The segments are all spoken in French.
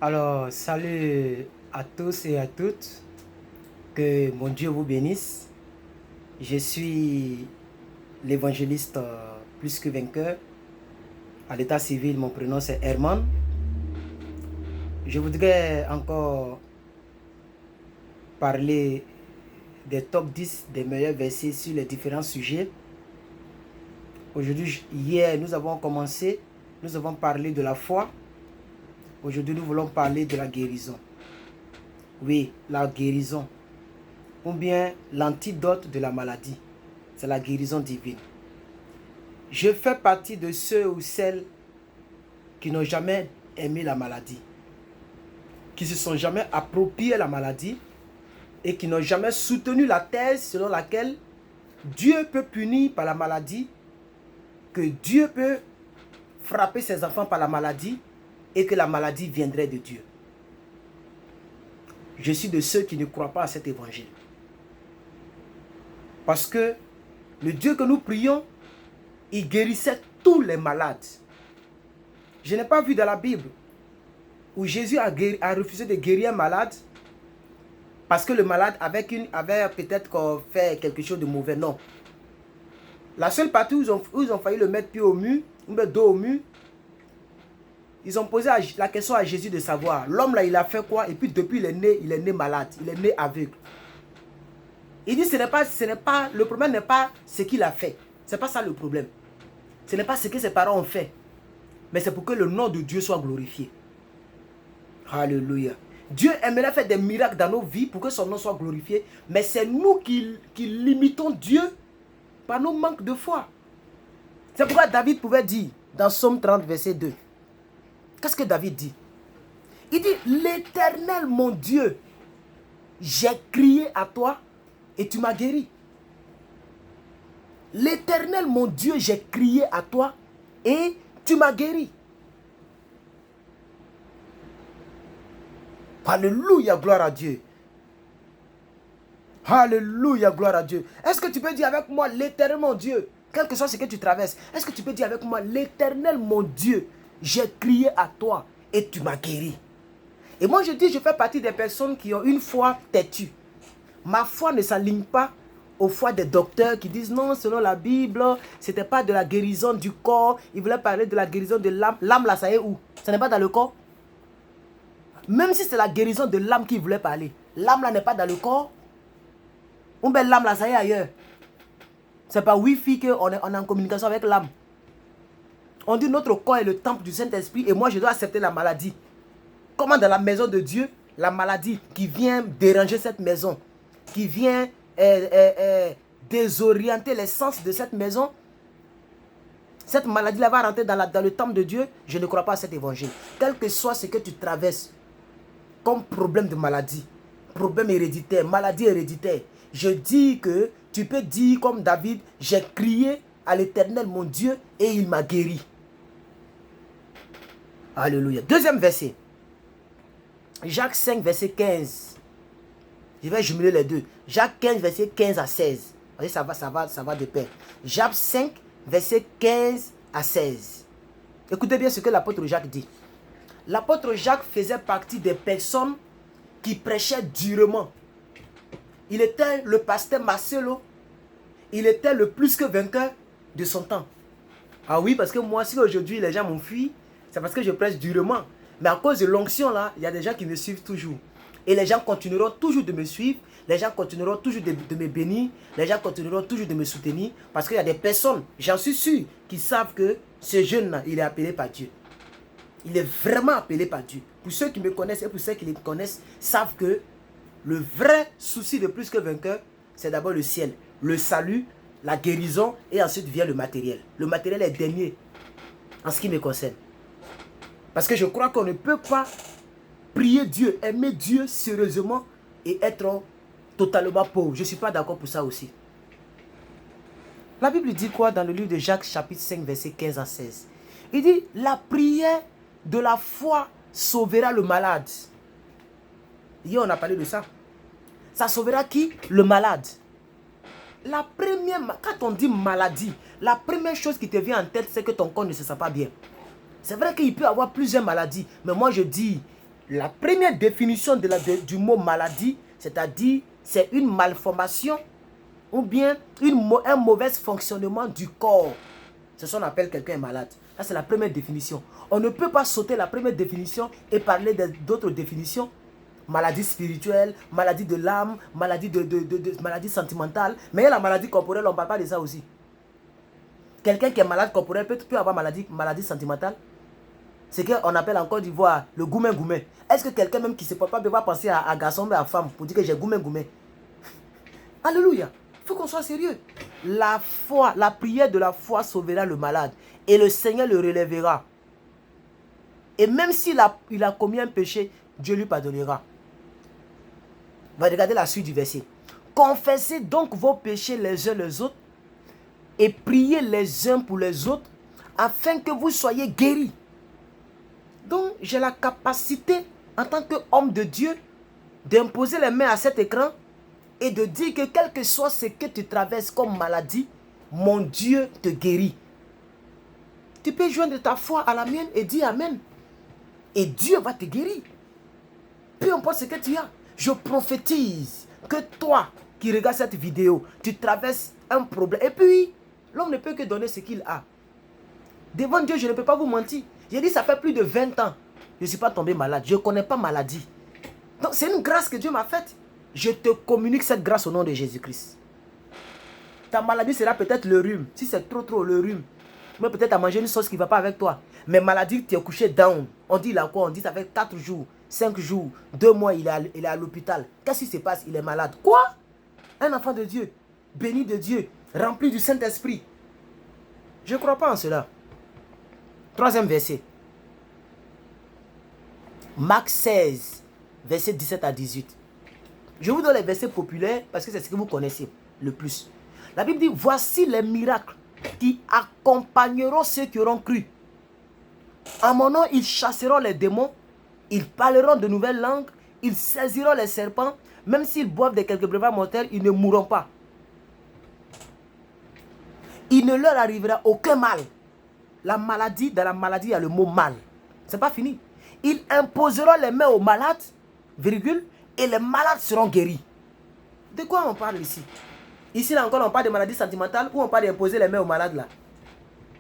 Alors, salut à tous et à toutes. Que mon Dieu vous bénisse. Je suis l'évangéliste plus que vainqueur. À l'état civil, mon prénom c'est Herman. Je voudrais encore parler des top 10 des meilleurs versets sur les différents sujets. Aujourd'hui, hier, nous avons parlé de la foi. Aujourd'hui, nous voulons parler de la guérison. Oui, la guérison. Ou bien l'antidote de la maladie. C'est la guérison divine. Je fais partie de ceux ou celles qui n'ont jamais aimé la maladie, qui se sont jamais approprié la maladie et qui n'ont jamais soutenu la thèse selon laquelle Dieu peut punir par la maladie, que Dieu peut frapper ses enfants par la maladie et que la maladie viendrait de Dieu. Je suis de ceux qui ne croient pas à cet évangile. Parce que le Dieu que nous prions, il guérissait tous les malades. Je n'ai pas vu dans la Bible où Jésus a refusé de guérir un malade parce que le malade avait peut-être fait quelque chose de mauvais. Non. La seule partie où ils ont failli le mettre pied au mur, ou mettre dos au mur, ils ont posé la question à Jésus de savoir, l'homme là il a fait quoi? Et puis depuis il est né malade, il est né aveugle. Il dit le problème n'est pas ce qu'il a fait. Ce n'est pas ça le problème. Ce n'est pas ce que ses parents ont fait. Mais c'est pour que le nom de Dieu soit glorifié. Alléluia. Dieu aimerait faire des miracles dans nos vies pour que son nom soit glorifié. Mais c'est nous qui limitons Dieu par nos manques de foi. C'est pourquoi David pouvait dire dans Psaume 30 verset 2. Qu'est-ce que David dit? Il dit, l'Éternel mon Dieu, j'ai crié à toi et tu m'as guéri. L'Éternel mon Dieu, j'ai crié à toi et tu m'as guéri. Alléluia, gloire à Dieu. Alléluia, gloire à Dieu. Est-ce que tu peux dire avec moi, l'Éternel mon Dieu, quel que soit ce que tu traverses, est-ce que tu peux dire avec moi, l'Éternel mon Dieu, j'ai crié à toi et tu m'as guéri. Et moi je dis, je fais partie des personnes qui ont une foi têtue. Ma foi ne s'aligne pas aux foi des docteurs qui disent non, selon la Bible, ce n'était pas de la guérison du corps. Ils voulaient parler de la guérison de l'âme. L'âme là, ça est où? Ce n'est pas dans le corps. Même si c'est la guérison de l'âme qu'ils voulaient parler, l'âme là n'est pas dans le corps. Ou bien l'âme là, ça est ailleurs. C'est pas Wi-Fi qu'on est en communication avec l'âme. On dit notre corps est le temple du Saint-Esprit et moi je dois accepter la maladie. Comment dans la maison de Dieu, la maladie qui vient déranger cette maison, qui vient désorienter les sens de cette maison, cette maladie-là va rentrer dans le temple de Dieu. Je ne crois pas à cet évangile. Quel que soit ce que tu traverses comme problème de maladie, problème héréditaire, maladie héréditaire, je dis que tu peux dire comme David, j'ai crié à l'Éternel mon Dieu et il m'a guéri. Alléluia. Deuxième verset. Jacques 5, verset 15. Je vais jumeler les deux. Jacques 15, verset 15 à 16. Ça va de pair. Jacques 5, verset 15 à 16. Écoutez bien ce que l'apôtre Jacques dit. L'apôtre Jacques faisait partie des personnes qui prêchaient durement. Il était le pasteur Marcelo. Il était le plus que vainqueur de son temps. Ah oui, parce que moi, si aujourd'hui les gens m'ont fui, c'est parce que je prêche durement. Mais à cause de l'onction là, il y a des gens qui me suivent toujours. Et les gens continueront toujours de me suivre. Les gens continueront toujours de me bénir. Les gens continueront toujours de me soutenir. Parce qu'il y a des personnes, j'en suis sûr, qui savent que ce jeune-là, il est appelé par Dieu. Il est vraiment appelé par Dieu. Pour ceux qui me connaissent et pour ceux qui le connaissent, savent que le vrai souci de plus que vainqueur, c'est d'abord le ciel, le salut, la guérison et ensuite vient le matériel. Le matériel est dernier en ce qui me concerne. Parce que je crois qu'on ne peut pas prier Dieu, aimer Dieu sérieusement et être totalement pauvre. Je ne suis pas d'accord pour ça aussi. La Bible dit quoi dans le livre de Jacques chapitre 5 verset 15 à 16? Il dit, la prière de la foi sauvera le malade. Hier on a parlé de ça. Ça sauvera qui? Le malade. La première, quand on dit maladie, la première chose qui te vient en tête, c'est que ton corps ne se sent pas bien. C'est vrai qu'il peut y avoir plusieurs maladies, mais moi je dis, La première définition du mot maladie, c'est-à-dire c'est une malformation ou bien un mauvais fonctionnement du corps. C'est ce qu'on appelle quelqu'un est malade. Ça, c'est la première définition. On ne peut pas sauter la première définition et parler d'autres définitions. Maladie spirituelle, maladie de l'âme, maladie sentimentale. Mais il y a la maladie corporelle, on ne parle pas de ça aussi. Quelqu'un qui est malade corporel peut avoir maladie sentimentale. C'est qu'on appelle en Côte d'Ivoire le goumé-goumé. Est-ce que quelqu'un même qui ne se porte pas peut pas penser à garçon mais à femme pour dire que j'ai goumé-goumé? Alléluia. Il faut qu'on soit sérieux. La foi, la prière de la foi sauvera le malade. Et le Seigneur le relèvera. Et même s'il a commis un péché, Dieu lui pardonnera. On va regarder la suite du verset. Confessez donc vos péchés les uns les autres et priez les uns pour les autres afin que vous soyez guéris. Donc, j'ai la capacité, en tant qu'homme de Dieu, d'imposer les mains à cet écran et de dire que quel que soit ce que tu traverses comme maladie, mon Dieu te guérit. Tu peux joindre ta foi à la mienne et dire Amen. Et Dieu va te guérir. Peu importe ce que tu as. Je prophétise que toi qui regardes cette vidéo, tu traverses un problème. Et puis, l'homme ne peut que donner ce qu'il a. Devant Dieu, je ne peux pas vous mentir. J'ai dit, ça fait plus de 20 ans. Je ne suis pas tombé malade. Je ne connais pas maladie. Donc, c'est une grâce que Dieu m'a faite. Je te communique cette grâce au nom de Jésus-Christ. Ta maladie sera peut-être le rhume. Si c'est trop le rhume. Mais peut-être à manger une sauce qui ne va pas avec toi. Mais maladie, tu es couché down. On dit là quoi? On dit ça fait 4 jours, 5 jours, 2 mois, il est à l'hôpital. Qu'est-ce qui se passe? Il est malade. Quoi? Un enfant de Dieu, béni de Dieu, rempli du Saint-Esprit. Je ne crois pas en cela. Troisième verset. Marc 16, verset 17 à 18. Je vous donne les versets populaires parce que c'est ce que vous connaissez le plus. La Bible dit, voici les miracles qui accompagneront ceux qui auront cru. En mon nom, ils chasseront les démons, ils parleront de nouvelles langues, ils saisiront les serpents, même s'ils boivent de quelques breuvages mortels, ils ne mourront pas. Il ne leur arrivera aucun mal. La maladie, dans la maladie, il y a le mot mal. C'est pas fini. Ils imposeront les mains aux malades, virgule, et les malades seront guéris. De quoi on parle ici? Ici, là encore, on parle de maladie sentimentale ou on parle d'imposer les mains aux malades là?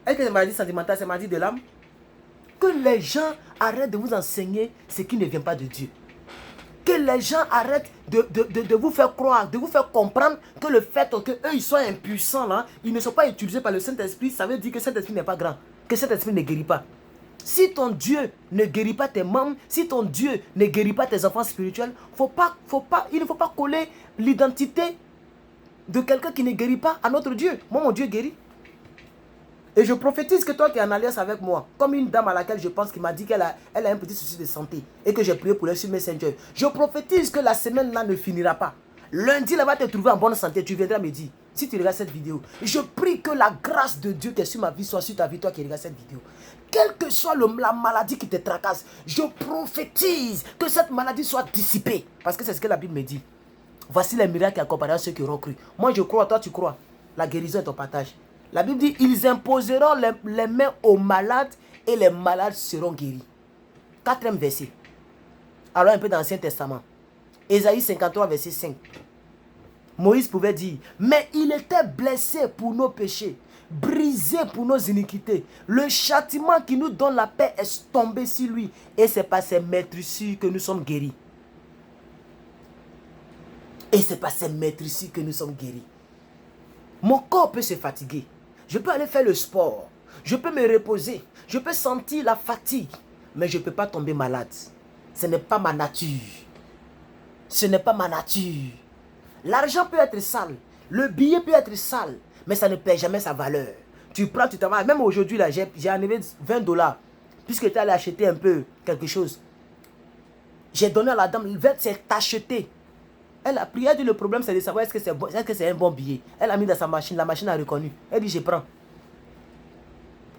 Est-ce que les maladies sentimentales, c'est maladie de l'âme? Que les gens arrêtent de vous enseigner ce qui ne vient pas de Dieu. Que les gens arrêtent de vous faire croire, de vous faire comprendre que le fait qu'eux ils soient impuissants là, ils ne sont pas utilisés par le Saint-Esprit, ça veut dire que le Saint-Esprit n'est pas grand, que cet esprit ne guérit pas. Si ton Dieu ne guérit pas tes membres, si ton Dieu ne guérit pas tes enfants spirituels, il ne faut pas coller l'identité de quelqu'un qui ne guérit pas à notre Dieu. Moi, mon Dieu guérit. Et je prophétise que toi qui es en alliance avec moi, comme une dame à laquelle je pense qui m'a dit qu'elle a un petit souci de santé et que j'ai prié pour elle sur Messenger, je prophétise que la semaine-là ne finira pas. Lundi, elle va te trouver en bonne santé. Tu viendras me dire, si tu regardes cette vidéo, je prie que la grâce de Dieu qui est sur ma vie soit sur ta vie, toi qui regardes cette vidéo. Quelle que soit la maladie qui te tracasse, je prophétise que cette maladie soit dissipée. Parce que c'est ce que la Bible me dit. Voici les miracles qui accompagneront ceux qui auront cru. Moi, je crois, toi, tu crois. La guérison est ton partage. La Bible dit, ils imposeront les mains aux malades et les malades seront guéris. Quatrième verset. Alors un peu dans l'Ancien Testament. Ésaïe 53, verset 5. Moïse pouvait dire, mais il était blessé pour nos péchés, brisé pour nos iniquités. Le châtiment qui nous donne la paix est tombé sur lui. Et c'est par ses maîtresses que nous sommes guéris. Et c'est par ses maîtresses que nous sommes guéris. Mon corps peut se fatiguer. Je peux aller faire le sport. Je peux me reposer. Je peux sentir la fatigue. Mais je ne peux pas tomber malade. Ce n'est pas ma nature. Ce n'est pas ma nature. L'argent peut être sale. Le billet peut être sale. Mais ça ne perd jamais sa valeur. Tu prends, tu t'en vas. Même aujourd'hui, là, j'ai enlevé $20. Puisque tu es allé acheter un peu quelque chose. J'ai donné à la dame, c'est acheté. Elle a pris, elle dit le problème c'est de savoir est-ce que c'est un bon billet. Elle a mis dans sa machine, la machine a reconnu. Elle dit je prends.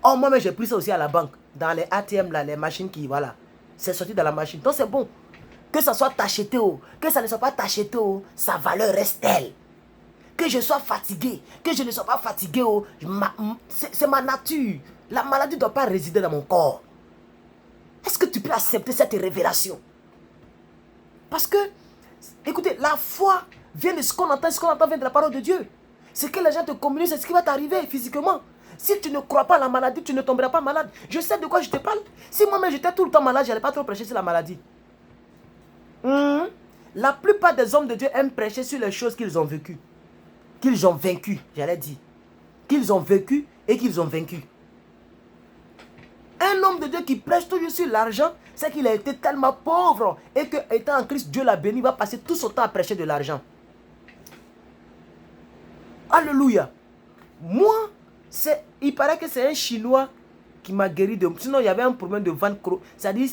Oh moi-même j'ai pris ça aussi à la banque. Dans les ATM là, les machines qui, voilà. C'est sorti dans la machine. Donc c'est bon. Que ça soit tacheté, que ça ne soit pas tacheté, sa valeur reste telle. Que je sois fatigué, que je ne sois pas fatigué, c'est ma nature. La maladie ne doit pas résider dans mon corps. Est-ce que tu peux accepter cette révélation? Parce que, écoutez, la foi vient de ce qu'on entend vient de la parole de Dieu. Ce que les gens te communiquent, c'est ce qui va t'arriver physiquement. Si tu ne crois pas à la maladie, tu ne tomberas pas malade. Je sais de quoi je te parle. Si moi-même j'étais tout le temps malade, je n'allais pas trop prêcher sur la maladie. La plupart des hommes de Dieu aiment prêcher sur les choses qu'ils ont vécues. Qu'ils ont vaincues, j'allais dire. Qu'ils ont vécu et qu'ils ont vaincu. Un homme de Dieu qui prêche toujours sur l'argent, c'est qu'il a été tellement pauvre et que, étant en Christ, Dieu l'a béni, il va passer tout son temps à prêcher de l'argent. Alléluia. Moi, il paraît que c'est un Chinois qui m'a guéri de... Sinon, il y avait un problème de ventre. C'est-à-dire,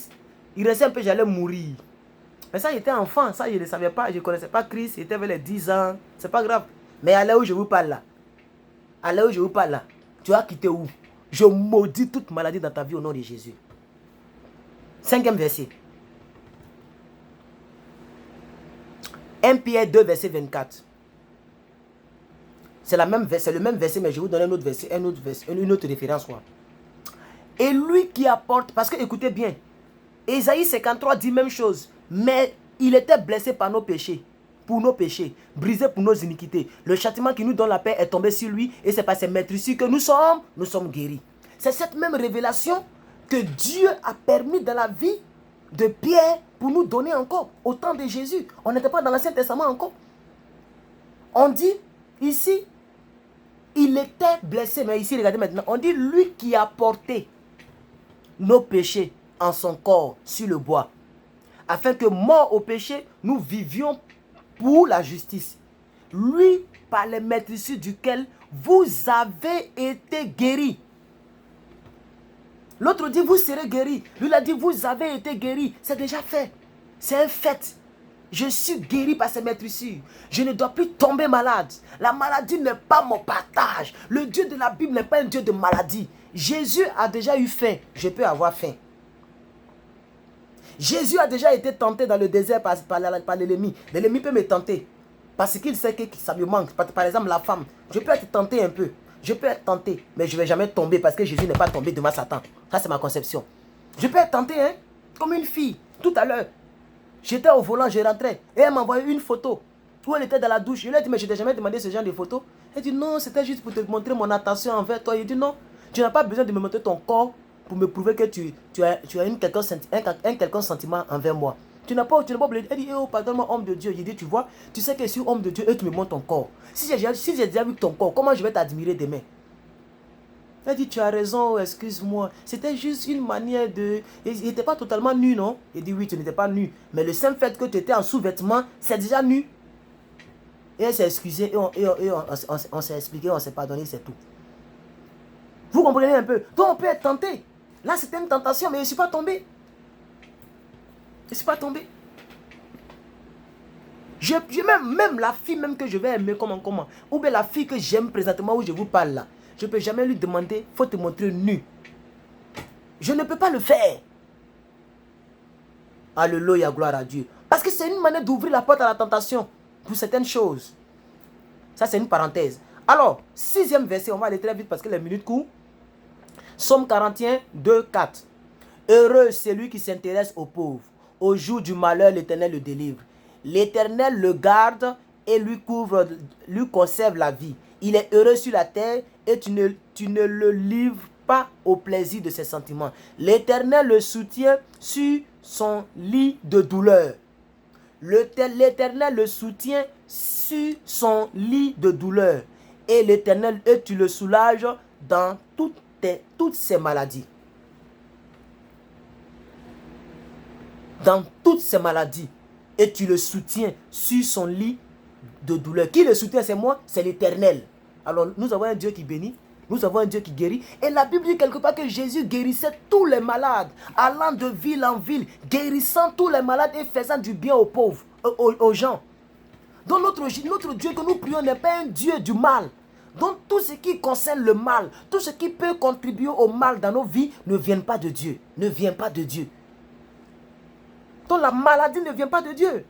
il restait un peu, j'allais mourir. Mais ça, j'étais enfant, ça, je ne savais pas, je ne connaissais pas Christ, il était vers les 10 ans, c'est pas grave. Mais à l'heure où je vous parle là, tu as quitté où? Je maudis toute maladie dans ta vie au nom de Jésus. 5e verset. 1 Pierre 2, verset 24. C'est le même verset, mais je vais vous donner un autre verset, une autre référence. Quoi. Et lui qui apporte, parce que écoutez bien, Ésaïe 53 dit même chose, mais il était blessé par nos péchés, pour nos péchés, brisé pour nos iniquités. Le châtiment qui nous donne la paix est tombé sur lui, et c'est par ses meurtrissures que nous sommes guéris. C'est cette même révélation que Dieu a permis dans la vie de Pierre pour nous donner encore, au temps de Jésus. On n'était pas dans l'Ancien Testament encore. On dit ici, il était blessé, mais ici, regardez maintenant, on dit lui qui a porté nos péchés en son corps sur le bois, afin que mort au péché, nous vivions pour la justice. Lui, par les meurtrissures duquel vous avez été guéris. L'autre dit, vous serez guéris. Lui, il a dit, vous avez été guéris. C'est déjà fait. C'est un fait. Je suis guéri par ces meurtrissures. Je ne dois plus tomber malade. La maladie n'est pas mon partage. Le Dieu de la Bible n'est pas un Dieu de maladie. Jésus a déjà eu faim. Je peux avoir faim. Jésus a déjà été tenté dans le désert par l'ennemi. L'ennemi peut me tenter. Parce qu'il sait que ça me manque. Par exemple, la femme. Je peux être tenté un peu. Je peux être tenté. Mais je ne vais jamais tomber parce que Jésus n'est pas tombé devant Satan. Ça, c'est ma conception. Je peux être tenté, hein. Comme une fille. Tout à l'heure. J'étais au volant, je rentrais. Et elle m'a envoyé une photo. Où elle était dans la douche. Je lui ai dit, mais je ne t'ai jamais demandé ce genre de photo. Elle dit, non, c'était juste pour te montrer mon attention envers toi. Il dit, non, tu n'as pas besoin de me montrer ton corps pour me prouver que tu as un quelconque sentiment envers moi. Tu n'as pas oublié. Elle dit, oh, pardonne-moi, homme de Dieu. Il dit, tu vois, tu sais que je suis homme de Dieu et tu me montres ton corps. Si j'ai déjà vu ton corps, comment je vais t'admirer demain? Elle dit, tu as raison, excuse-moi. C'était juste une manière de... Il n'était pas totalement nu, non? Il dit, oui, tu n'étais pas nu. Mais le simple fait que tu étais en sous-vêtements, c'est déjà nu. Et elle s'est excusée et on s'est expliqué, on s'est pardonné, c'est tout. Vous comprenez un peu? Donc on peut être tenté. Là, c'était une tentation, mais je ne suis pas tombé. Je ne suis pas tombé. Même la fille même que je vais aimer, comment, ou bien la fille que j'aime présentement où je vous parle là, je ne peux jamais lui demander, faut te montrer nu. Je ne peux pas le faire. Alléluia, gloire à Dieu. Parce que c'est une manière d'ouvrir la porte à la tentation pour certaines choses. Ça, c'est une parenthèse. Alors, 6e verset, on va aller très vite parce que les minutes courent. Psaume 41, 2, 4. Heureux celui qui s'intéresse aux pauvres. Au jour du malheur, l'Éternel le délivre. L'Éternel le garde et lui conserve la vie. Il est heureux sur la terre et tu ne le livres pas au plaisir de ses sentiments. L'Éternel le soutient sur son lit de douleur. L'Éternel le soutient sur son lit de douleur. Et l'Éternel, tu le soulages dans toutes ses maladies. Dans toutes ses maladies. Et tu le soutiens sur son lit de douleur. Qui le soutient? C'est moi, c'est l'Éternel. Alors nous avons un Dieu qui bénit. Nous avons un Dieu qui guérit. Et la Bible dit quelque part que Jésus guérissait tous les malades, allant de ville en ville, guérissant tous les malades et faisant du bien aux pauvres, aux gens. Donc notre Dieu que nous prions n'est pas un Dieu du mal. Donc tout ce qui concerne le mal, tout ce qui peut contribuer au mal dans nos vies ne vient pas de Dieu. Ne vient pas de Dieu. Donc la maladie ne vient pas de Dieu.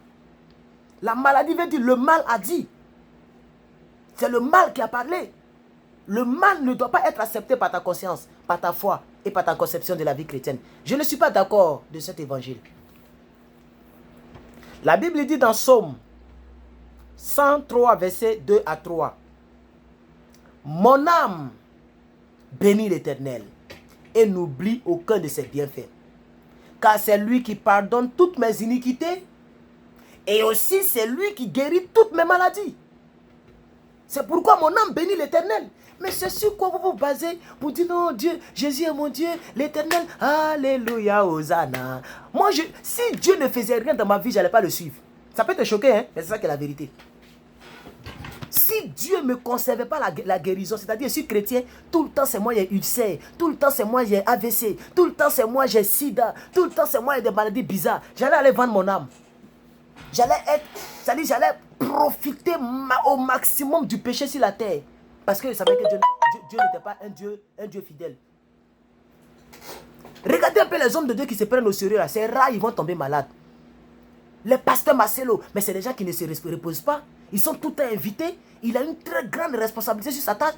La maladie veut dire le mal a dit. C'est le mal qui a parlé. Le mal ne doit pas être accepté par ta conscience, par ta foi et par ta conception de la vie chrétienne. Je ne suis pas d'accord de cet évangile. La Bible dit dans Psaume 103, verset 2 à 3. Mon âme bénit l'Éternel et n'oublie aucun de ses bienfaits. Car c'est lui qui pardonne toutes mes iniquités et aussi c'est lui qui guérit toutes mes maladies. C'est pourquoi mon âme bénit l'Éternel. Mais c'est sur quoi vous vous basez pour dire non, Dieu, Jésus est mon Dieu, l'Éternel, alléluia, Hosanna. Moi, si Dieu ne faisait rien dans ma vie, je n'allais pas le suivre. Ça peut te choquer, hein? Mais c'est ça qui est la vérité. Si Dieu ne me conservait pas la guérison, c'est-à-dire je suis chrétien, tout le temps c'est moi j'ai ulcère, tout le temps c'est moi j'ai AVC, tout le temps c'est moi j'ai sida, tout le temps c'est moi j'ai des maladies bizarres, j'allais aller vendre mon âme. J'allais profiter au maximum du péché sur la terre. Parce que je savais que Dieu n'était pas un Dieu fidèle. Regardez un peu les hommes de Dieu qui se prennent au sérieux là, c'est rare, ils vont tomber malades. Les pasteurs Marcelo, mais c'est des gens qui ne se reposent pas. Ils sont tout le temps invités. Il a une très grande responsabilité sur sa tâche.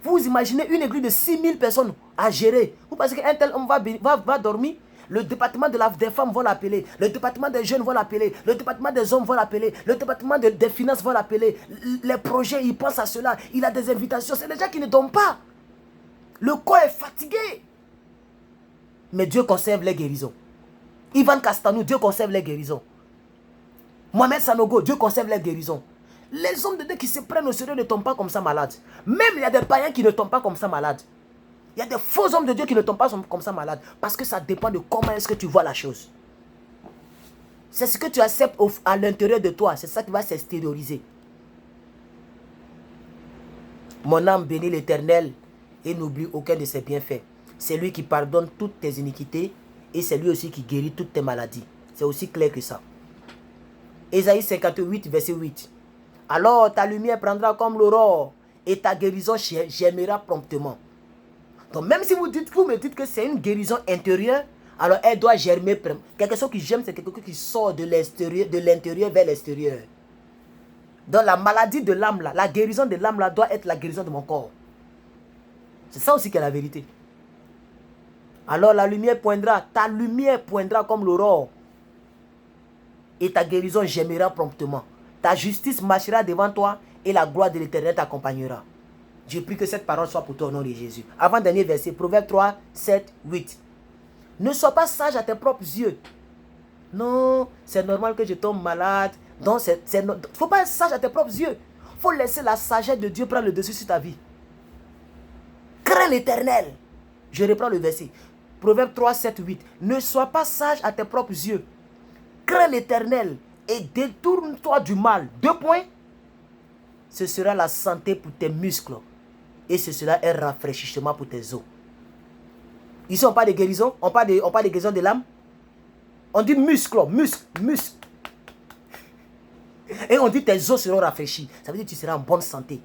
Vous imaginez une église de 6000 personnes à gérer. Vous pensez qu'un tel homme va dormir? Le département des femmes va l'appeler. Le département des jeunes va l'appeler. Le département des hommes va l'appeler. Le département des finances va l'appeler. Les projets, il pense à cela. Il a des invitations. C'est des gens qui ne dorment pas. Le corps est fatigué. Mais Dieu conserve les guérisons. Ivan Castanou, Dieu conserve les guérisons. Mohamed Sanogo, Dieu conserve les guérisons. Les hommes de Dieu qui se prennent au sérieux ne tombent pas comme ça malades. Même il y a des païens qui ne tombent pas comme ça malades. Il y a des faux hommes de Dieu qui ne tombent pas comme ça malades. Parce que ça dépend de comment est-ce que tu vois la chose. C'est ce que tu acceptes à l'intérieur de toi. C'est ça qui va s'extérioriser. Mon âme bénit l'Éternel et n'oublie aucun de ses bienfaits. C'est lui qui pardonne toutes tes iniquités et c'est lui aussi qui guérit toutes tes maladies. C'est aussi clair que ça. Ésaïe 58, verset 8. Alors ta lumière prendra comme l'aurore et ta guérison germera promptement. Donc même si vous me dites que c'est une guérison intérieure, alors elle doit germer. Quelque chose qui germe, c'est quelque chose qui sort de l'intérieur vers l'extérieur. Donc la maladie de l'âme, la guérison de l'âme doit être la guérison de mon corps. C'est ça aussi qui est la vérité. Alors ta lumière poindra comme l'aurore et ta guérison germera promptement. Ta justice marchera devant toi et la gloire de l'Éternel t'accompagnera. Je prie que cette parole soit pour toi au nom de Jésus. Avant-dernier verset, Proverbe 3, 7, 8. Ne sois pas sage à tes propres yeux. Non, c'est normal que je tombe malade. Il ne faut pas être sage à tes propres yeux. Il faut laisser la sagesse de Dieu prendre le dessus sur ta vie. Crains l'Éternel. Je reprends le verset. Proverbe 3, 7, 8. Ne sois pas sage à tes propres yeux. Crains l'Éternel et détourne-toi du mal. 2 points. Ce sera la santé pour tes muscles. Et ce sera un rafraîchissement pour tes os. Ici, on parle de guérison. On parle de guérison de l'âme. On dit muscle. Et on dit tes os seront rafraîchis. Ça veut dire que tu seras en bonne santé.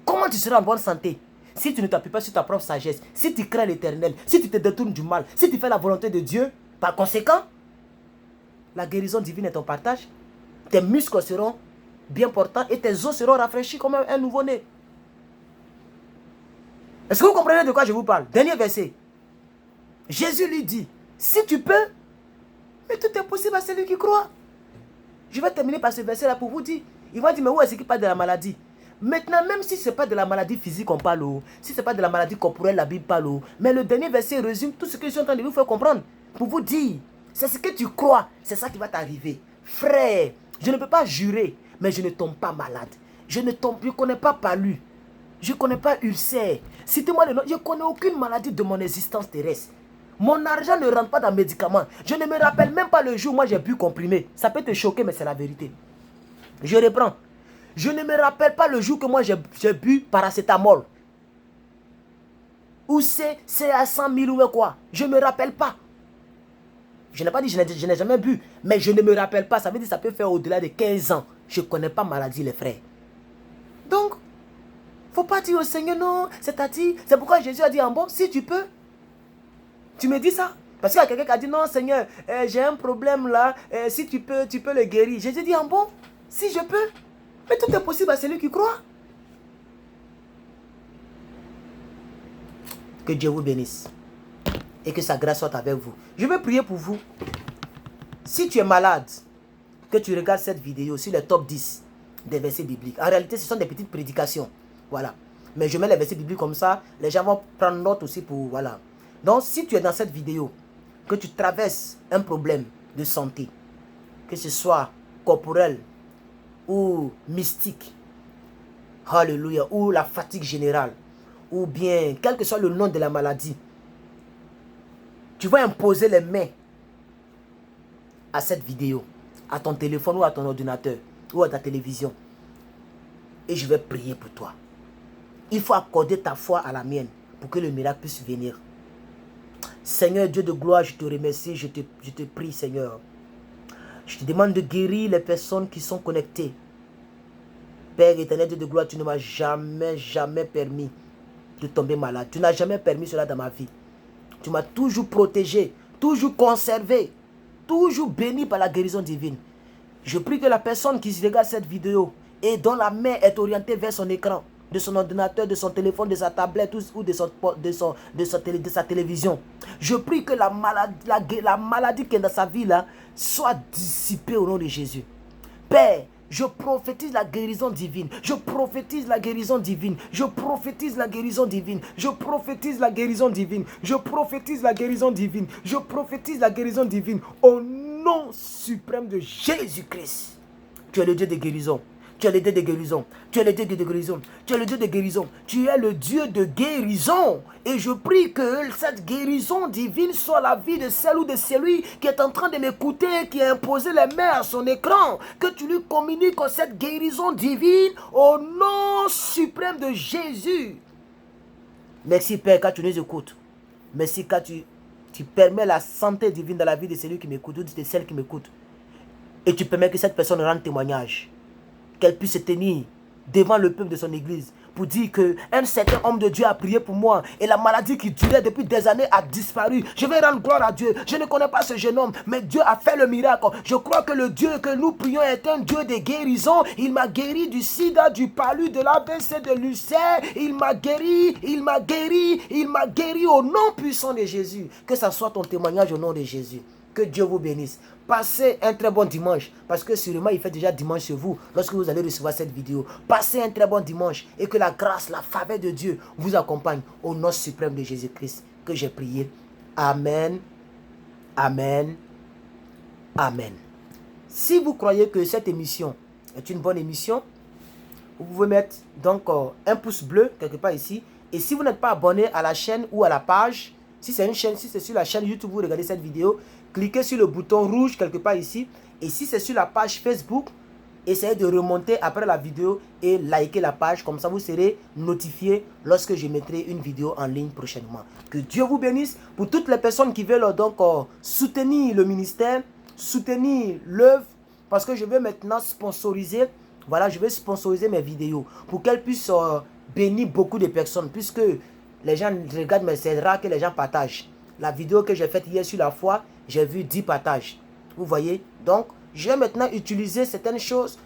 Comment tu seras en bonne santé? Si tu ne t'appuies pas sur ta propre sagesse, si tu crains l'Éternel, si tu te détournes du mal, si tu fais la volonté de Dieu, par conséquent, la guérison divine est ton partage. Tes muscles seront bien portants et tes os seront rafraîchis comme un nouveau-né. Est-ce que vous comprenez de quoi je vous parle? Dernier verset. Jésus lui dit, si tu peux, mais tout est possible à celui qui croit. Je vais terminer par ce verset-là pour vous dire. Il va dire, mais où est-ce qu'il parle de la maladie? Maintenant, même si ce n'est pas de la maladie physique qu'on parle, si ce n'est pas de la maladie corporelle, la Bible parle, mais le dernier verset résume tout ce que je suis en train de vous faire comprendre. Pour vous dire, c'est ce que tu crois, c'est ça qui va t'arriver. Frère, je ne peux pas jurer, mais je ne tombe pas malade. Je ne connais pas palu. Je ne connais pas ulcère. Citez-moi le nom. Je ne connais aucune maladie de mon existence terrestre. Mon argent ne rentre pas dans les médicaments. Je ne me rappelle même pas le jour où moi j'ai bu comprimé. Ça peut te choquer, mais c'est la vérité. Je reprends. Je ne me rappelle pas le jour que moi j'ai bu paracétamol. Ou c'est à 100 000 ou quoi. Je ne me rappelle pas. Je n'ai pas dit je n'ai jamais bu. Mais je ne me rappelle pas. Ça veut dire que ça peut faire au-delà de 15 ans. Je ne connais pas maladie, les frères. Donc, il ne faut pas dire au Seigneur non. C'est-à-dire, c'est pourquoi Jésus a dit en bon, si tu peux. Tu me dis ça? Parce qu'il y a quelqu'un qui a dit non Seigneur, j'ai un problème là. Si tu peux le guérir. Jésus dit en bon, si je peux. Mais tout est possible à celui qui croit. Que Dieu vous bénisse. Et que sa grâce soit avec vous. Je vais prier pour vous. Si tu es malade, que tu regardes cette vidéo sur les top 10 des versets bibliques. En réalité, ce sont des petites prédications. Voilà. Mais je mets les versets bibliques comme ça. Les gens vont prendre note aussi pour... Voilà. Donc, si tu es dans cette vidéo, que tu traverses un problème de santé, que ce soit corporel ou mystique, alléluia, ou la fatigue générale, ou bien, quel que soit le nom de la maladie, tu vas imposer les mains à cette vidéo, à ton téléphone ou à ton ordinateur, ou à ta télévision. Et je vais prier pour toi. Il faut accorder ta foi à la mienne pour que le miracle puisse venir. Seigneur Dieu de gloire, je te remercie, je te prie Seigneur. Je te demande de guérir les personnes qui sont connectées. Père éternel Dieu de gloire, tu ne m'as jamais permis de tomber malade. Tu n'as jamais permis cela dans ma vie. Tu m'as toujours protégé, toujours conservé, toujours béni par la guérison divine. Je prie que la personne qui regarde cette vidéo et dont la main est orientée vers son écran, de son ordinateur, de son téléphone, de sa tablette ou de sa télévision. Je prie que la maladie qui est dans sa vie là soit dissipée au nom de Jésus. Père, je prophétise la guérison divine. Je prophétise la guérison divine. Je prophétise la guérison divine. Je prophétise la guérison divine. Je prophétise la guérison divine. Je prophétise la guérison divine. Au nom suprême de Jésus-Christ. Tu es le Dieu de guérison. Tu es le Dieu de guérison. Tu es le Dieu de guérison. Tu es le Dieu de guérison. Tu es le Dieu de guérison. Et je prie que cette guérison divine soit la vie de celle ou de celui qui est en train de m'écouter, qui a imposé les mains à son écran. Que tu lui communiques cette guérison divine au nom suprême de Jésus. Merci Père quand tu nous écoutes. Merci quand tu permets la santé divine dans la vie de celui qui m'écoute ou de celle qui m'écoute. Et tu permets que cette personne rende témoignage. Qu'elle puisse se tenir devant le peuple de son église pour dire qu'un certain homme de Dieu a prié pour moi et la maladie qui durait depuis des années a disparu. Je vais rendre gloire à Dieu. Je ne connais pas ce jeune homme, mais Dieu a fait le miracle. Je crois que le Dieu que nous prions est un Dieu de guérison. Il m'a guéri du sida, du palu, de l'AVC, de l'ulcère. Il m'a guéri, il m'a guéri, il m'a guéri au nom puissant de Jésus. Que ça soit ton témoignage au nom de Jésus. Que Dieu vous bénisse. Passez un très bon dimanche. Parce que sûrement il fait déjà dimanche chez vous. Lorsque vous allez recevoir cette vidéo. Passez un très bon dimanche. Et que la grâce, la faveur de Dieu vous accompagne. Au nom suprême de Jésus-Christ. Que j'ai prié. Amen. Amen. Amen. Si vous croyez que cette émission est une bonne émission, vous pouvez mettre donc un pouce bleu quelque part ici. Et si vous n'êtes pas abonné à la chaîne ou à la page, si c'est une chaîne, si c'est sur la chaîne YouTube, vous regardez cette vidéo, cliquez sur le bouton rouge quelque part ici. Et si c'est sur la page Facebook, essayez de remonter après la vidéo et liker la page. Comme ça, vous serez notifié lorsque je mettrai une vidéo en ligne prochainement. Que Dieu vous bénisse. Pour toutes les personnes qui veulent donc soutenir le ministère, soutenir l'œuvre, parce que je vais maintenant sponsoriser. Voilà, je vais sponsoriser mes vidéos pour qu'elles puissent bénir beaucoup de personnes. Puisque les gens regardent, mais c'est rare que les gens partagent. La vidéo que j'ai faite hier sur la foi, j'ai vu 10 partages. Vous voyez? Donc, je vais maintenant utiliser certaines choses.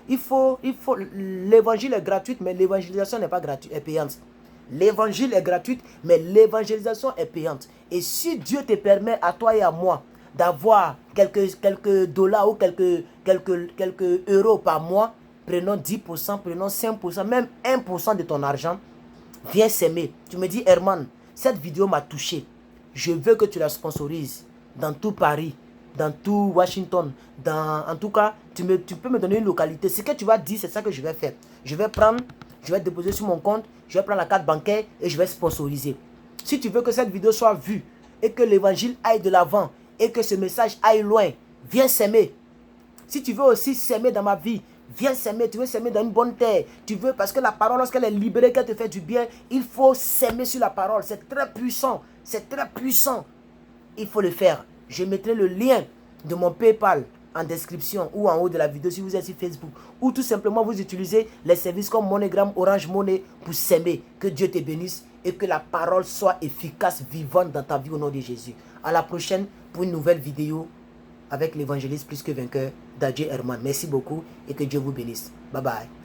L'évangile est gratuit, mais l'évangélisation n'est pas gratuite, est payante. L'évangile est gratuit, mais l'évangélisation est payante. Et si Dieu te permet à toi et à moi d'avoir quelques dollars ou quelques euros par mois, prenons 10%, prenons 5%, même 1% de ton argent, viens s'aimer. Tu me dis, Herman, cette vidéo m'a touché. Je veux que tu la sponsorises dans tout Paris, dans tout Washington, en tout cas, tu peux me donner une localité. Ce que tu vas dire, c'est ça que je vais faire. Je vais déposer sur mon compte, je vais prendre la carte bancaire et je vais sponsoriser. Si tu veux que cette vidéo soit vue et que l'évangile aille de l'avant et que ce message aille loin, viens s'aimer. Si tu veux aussi s'aimer dans ma vie, viens s'aimer, tu veux s'aimer dans une bonne terre. Tu veux, parce que la parole, lorsqu'elle est libérée, qu'elle te fait du bien, il faut s'aimer sur la parole. C'est très puissant. C'est très puissant. Il faut le faire. Je mettrai le lien de mon PayPal en description ou en haut de la vidéo si vous êtes sur Facebook. Ou tout simplement vous utilisez les services comme MoneyGram, Orange Money pour s'aimer. Que Dieu te bénisse et que la parole soit efficace, vivante dans ta vie au nom de Jésus. À la prochaine pour une nouvelle vidéo avec l'évangéliste plus que vainqueur d'Adjé Herman. Merci beaucoup et que Dieu vous bénisse. Bye bye.